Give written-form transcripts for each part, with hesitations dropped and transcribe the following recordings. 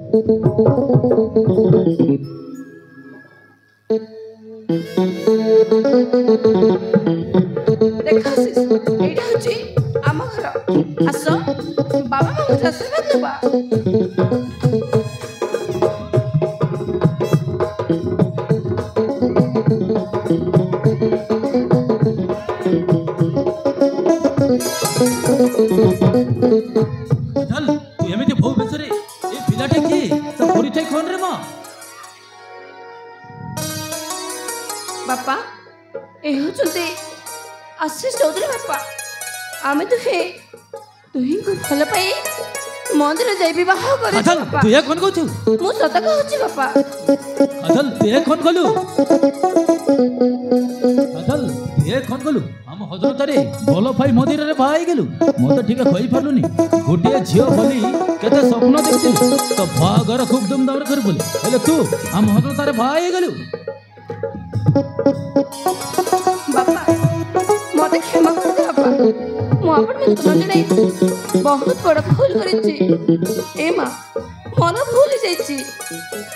देखा एटा होची आम घर आस बाबा मामा आशीर्वाद नबा। चल तू एमिति भौ बेसरे ए पिलाटे की तो परिचय कोन रे मां बापा ए होचंते आशीष चौधरी बापा आमे तुही को भल पाई मंदिर जाई विवाह करे अजल बापा। तू ए कोन कहू मु सत कहूची बापा। अजल तू ए कोन गलु अजल तू ए कोन गलु हम हजरत रे भलो भाई मंदिर रे भाई गेलु मो तो ठीक कहि परलुनी गोटे झियो बोली केते स्वप्न देखथिलु तो भागर खूब धूमधाम कर बोली हेले तू हम हजरत रे भाई गेलु बापा मते क्षमा कर दे बापा मु आपन में तुम जने बहुत बड़ भूल करिछि ए मां मन भूल जाइछि।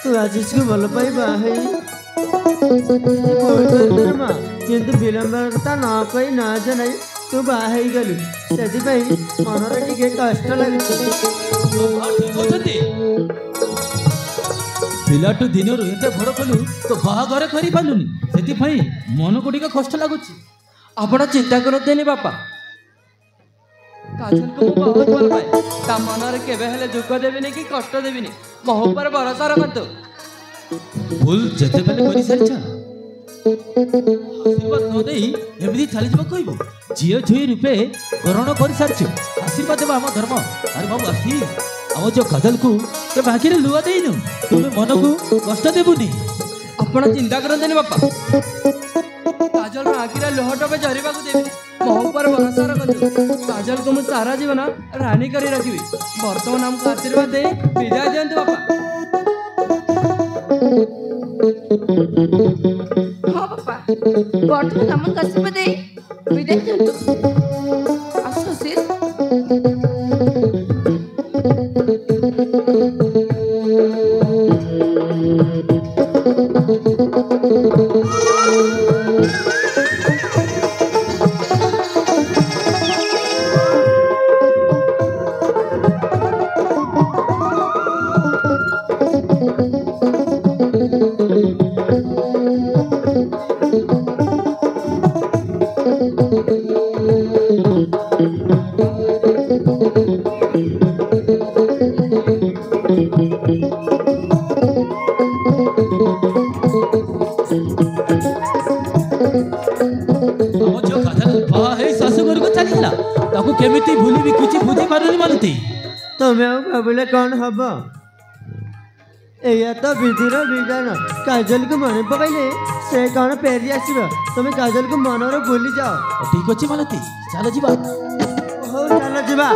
तू आशीष को भल पाई बाहे माँ किंतु विलंबता न कही न जन तू बाहे गलु से मन टे कष्ट लगे पिलाटू दिन एत बड़ कलु तो बाहागर कर पालुनी से मन को टिके कष्ट लगुच। आपण चिंता करते बापा काजल को मु बहुत भल पाए ता मनरे केबे हेले दुख देबिनी कि कष्ट देबिनी मो ऊपर भरोसा रखतो। भूल जते बेले करि सारिछा आशीर्वाद न देई एमिति चली जब कहबो झियो झुई रूपे ग्रहण कर सारिछु आशीर्वाद देबा हम धर्म। अरे बाबू आसी हम जो काजल को के बाकी रे लुआ देइनु तुमे मन को कष्ट देबुनी। आपण चिंता करते बापा काजल आखिर लोहट पे झरवा को देवी मो ऊपर भरोसा रखतु काजल को मुझे सारा जीवन रानी करी रखी वर्तमान हमको आशीर्वाद दे विदाय दियंतु बापा। हां बापा वर्तमान हमन आशीर्वाद दे विदाय दियंतु आशीष। केमिति भूली किछि बुझी पारुनी मालती तुम्हें आउ भाविले कौन हम एया तो विधिर विधान काजल को मन पकड़े से कौन फेरी आसब तुम काजल को मनर भूली जाओ। ठीक अच्छे मालती चल जीवा हो चल जीवा।